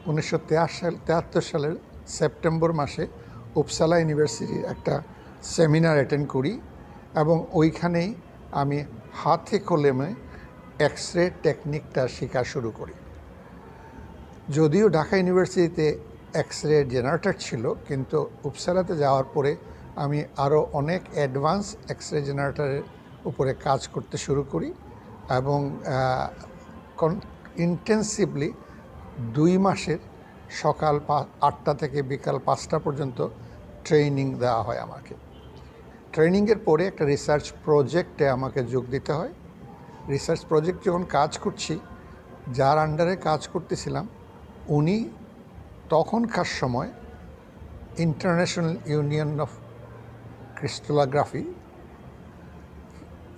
1973 সালের সেপ্টেম্বর মাসে উপসালা ইউনিভার্সিটির একটা সেমিনার অ্যাটেন্ড করি এবং ওইখানেই আমি হাতে কলমে এক্স রে টেকনিকটা শেখা শুরু করি। যদিও ঢাকা ইউনিভার্সিটিতে এক্স রে জেনারেটর ছিল, কিন্তু উপসালাতে যাওয়ার পরে আমি আরও অনেক অ্যাডভান্স এক্স রে জেনারেটরের উপরে কাজ করতে শুরু করি এবং ইন্টেন্সিভলি 2 মাসের সকাল 8টা থেকে বিকাল 5টা পর্যন্ত ট্রেনিং দেওয়া হয় আমাকে। ট্রেনিংয়ের পরে একটা রিসার্চ প্রজেক্টে আমাকে যোগ দিতে হয়। রিসার্চ প্রজেক্ট যখন কাজ করছি, যার আন্ডারে কাজ করতেছিলাম উনি তখনকার সময় ইন্টারন্যাশনাল ইউনিয়ন অফ ক্রিস্টালোগ্রাফি,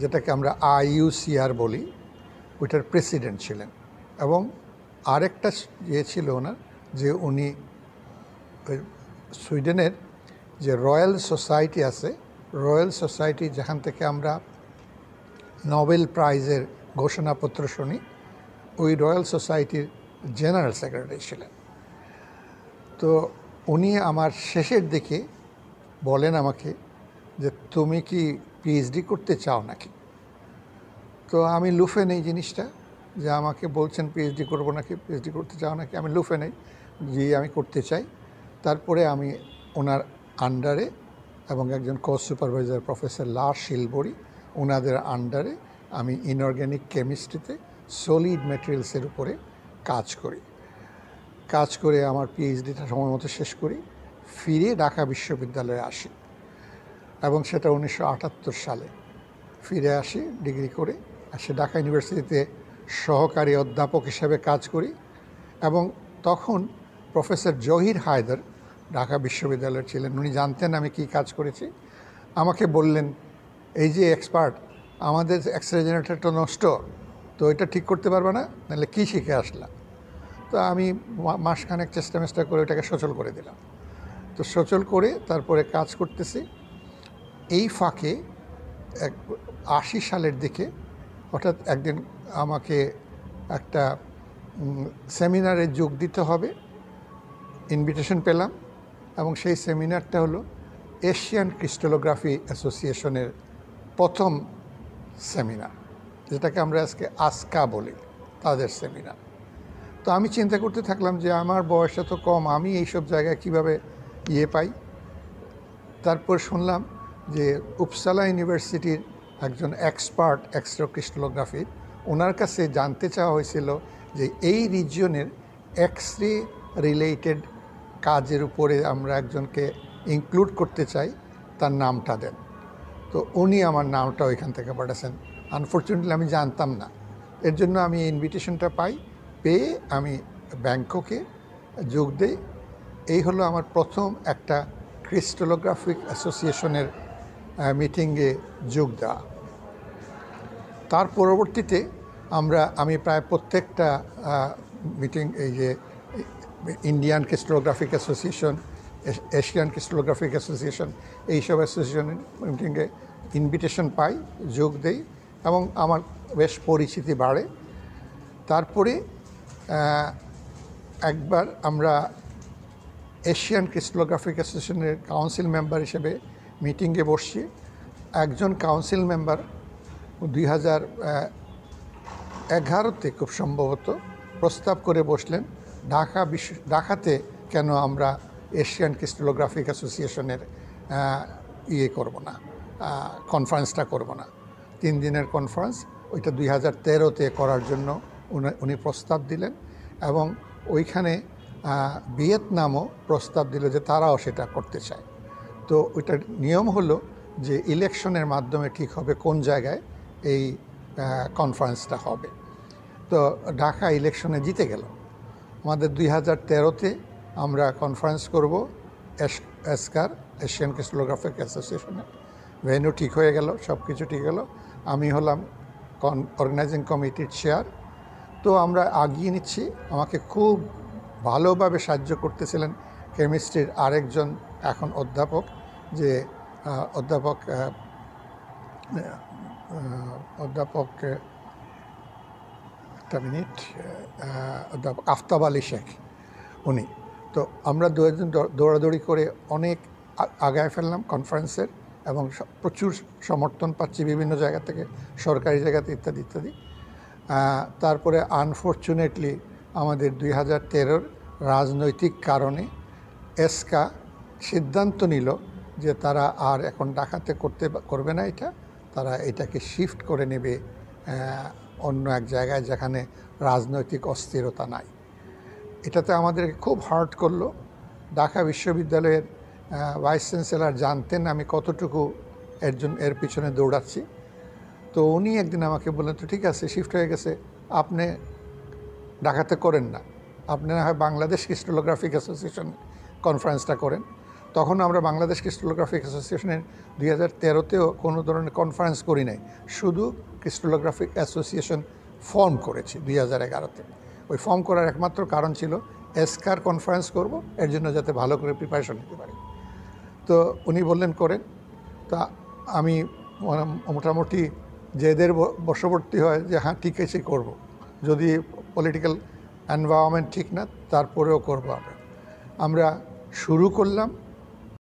যেটাকে আমরা IUCR বলি, ওইটার প্রেসিডেন্ট ছিলেন। এবং আরেকটা ছিল ওনার, যে উনি সুইডেনের যে রয়্যাল সোসাইটি আছে, রয়্যাল সোসাইটি যেখান থেকে আমরা নোবেল প্রাইজের ঘোষণাপত্র শুনি, ওই রয়্যাল সোসাইটির জেনারেল সেক্রেটারি ছিলেন। তো উনি আমার শেষের দিকে বলেন আমাকে যে তুমি কি পিএইচডি করতে চাও নাকি? তো আমি লুফে নেই জিনিসটা, যে আমাকে বলছেন পিএইচডি করবো নাকি, পিএইচডি করতে চাও নাকি। আমি লুফে নেই, যে আমি করতে চাই। তারপরে আমি ওনার আন্ডারে এবং একজন কোর্স সুপারভাইজার প্রফেসর লার্স শিলবরি, ওনাদের আন্ডারে আমি ইনঅর্গ্যানিক কেমিস্ট্রিতে সলিড ম্যাটেরিয়ালসের উপরে কাজ করে আমার পিএইচডিটা সময় মতো শেষ করি, ফিরে ঢাকা বিশ্ববিদ্যালয়ে আসি এবং সেটা 1978 সালে ফিরে আসি ডিগ্রি করে। সে ঢাকা ইউনিভার্সিটিতে সহকারী অধ্যাপক হিসেবে কাজ করি এবং তখন প্রফেসর জহির হায়দার ঢাকা বিশ্ববিদ্যালয়ের ছিলেন। উনি জানতেন আমি কি কাজ করেছি। আমাকে বললেন, এই যে এক্সপার্ট, আমাদের এক্স রে জেনারেটরটা নষ্ট, তো এটা ঠিক করতে পারবে না, নাহলে কী শিখে আসলা? তো আমি মাসখানেক চেষ্টা করে ওটাকে সচল করে দিলাম। তো সচল করে তারপরে কাজ করতেছি। এই ফাঁকে 80 সালের দিকে হঠাৎ একদিন আমাকে একটা সেমিনারে যোগ দিতে হবে, ইনভিটেশন পেলাম এবং সেই সেমিনারটা হলো এশিয়ান ক্রিস্টালোগ্রাফি অ্যাসোসিয়েশনের প্রথম সেমিনার, যেটাকে আমরা আজকে ASCA বলি, তাদের সেমিনার। তো আমি চিন্তা করতে থাকলাম যে আমার বয়সটা তো কম, আমি এইসব জায়গায় কীভাবে পাই। তারপর শুনলাম যে উপসালা ইউনিভার্সিটির একজন এক্সপার্ট এক্স রে ক্রিস্টালোগ্রাফি, ওনার কাছে জানতে চাওয়া হয়েছিল যে এই রিজিয়নের এক্স রে রিলেটেড কাজের উপরে আমরা একজনকে ইনক্লুড করতে চাই, তার নামটা দেন। তো উনি আমার নামটা ওইখান থেকে পাঠাচ্ছেন। আনফর্চুনেটলি আমি জানতাম না, এর জন্য আমি ইনভিটেশনটা পেয়ে আমি ব্যাংককে যোগ দিই। এই হলো আমার প্রথম একটা ক্রিস্টালোগ্রাফিক অ্যাসোসিয়েশনের মিটিংয়ে যোগ দেওয়া। তার পরবর্তীতে আমি প্রায় প্রত্যেকটা মিটিং, এই যে Indian crystallographic association, Asian crystallographic association, এইসব অ্যাসোসিয়েশনের মিটিংয়ে ইনভিটেশন পাই, যোগ দেই এবং আমার বেশ পরিচিতি বাড়ে। তারপরে একবার আমরা এশিয়ান ক্রিস্টালোগ্রাফিক অ্যাসোসিয়েশনের কাউন্সিল মেম্বার হিসেবে মিটিংয়ে বসছি। একজন কাউন্সিল মেম্বার 2011-তে খুব সম্ভবত প্রস্তাব করে বসলেন, ঢাকাতে কেন আমরা এশিয়ান ক্রিস্টালোগ্রাফিক অ্যাসোসিয়েশনের করব না, কনফারেন্সটা করব না। 3 দিনের কনফারেন্স, ওইটা 2013-তে করার জন্য উনি প্রস্তাব দিলেন এবং ওইখানে ভিয়েতনামও প্রস্তাব দিল যে তারাও সেটা করতে চায়। তো ওইটার নিয়ম হলো যে ইলেকশনের মাধ্যমে ঠিক হবে কোন জায়গায় এই কনফারেন্সটা হবে। তো ঢাকা ইলেকশনে জিতে গেল। আমাদের 2013-তে আমরা কনফারেন্স করব ASCAR, এশিয়ান ক্রিস্টালোগ্রাফিক অ্যাসোসিয়েশনে। ভেন্যু ঠিক হয়ে গেল, সব কিছু ঠিক গেল। আমি হলাম অর্গানাইজিং কমিটির চেয়ার। তো আমরা আগিয়ে নিচ্ছি। আমাকে খুব ভালোভাবে সাহায্য করতেছিলেন কেমিস্ট্রির আরেকজন এখন অধ্যাপক, যে অধ্যাপক একটা মিনিট, অধ্যাপক আফতাব আলী শেখ। উনি। তো আমরা দুজন দৌড়াদৌড়ি করে অনেক আগায় ফেললাম কনফারেন্সের, এবং প্রচুর সমর্থন পাচ্ছি বিভিন্ন জায়গা থেকে, সরকারি জায়গাতে ইত্যাদি ইত্যাদি। তারপরে আনফর্চুনেটলি আমাদের 2013 রাজনৈতিক কারণে এসকা সিদ্ধান্ত নিল যে তারা আর এখন ডাকাতে করবে না, তারা এটাকে শিফট করে নেবে অন্য এক জায়গায় যেখানে রাজনৈতিক অস্থিরতা নাই। এটাতে আমাদেরকে খুব হার্ট করলো। ঢাকা বিশ্ববিদ্যালয়ের ভাইস চ্যান্সেলর জানতেন আমি কতটুকু এর পিছনে দৌড়াচ্ছি। তো উনি একদিন আমাকে বললেন, তো ঠিক আছে, শিফট হয়ে গেছে, আপনি ঢাকাতে করেন না, আপনি না হয় বাংলাদেশ ক্রিস্টালোগ্রাফিক অ্যাসোসিয়েশন কনফারেন্সটা করেন। তখন আমরা বাংলাদেশ ক্রিস্টালোগ্রাফিক অ্যাসোসিয়েশনের 2013-তেও কোনো ধরনের কনফারেন্স করি নাই, শুধু ক্রিস্টালোগ্রাফিক অ্যাসোসিয়েশন ফর্ম করেছি 2011-তে। ওই ফর্ম করার একমাত্র কারণ ছিল এসকার কনফারেন্স করব, এর জন্য যাতে ভালো করে প্রিপারেশন নিতে পারি। তো উনি বললেন করেন। তা আমি মোটামুটি যেদের বশবর্তী হয় যে হ্যাঁ ঠিক আছে করব, যদি পলিটিক্যাল এনভায়রনমেন্ট ঠিক না তারপরেও করবো। আমরা শুরু করলাম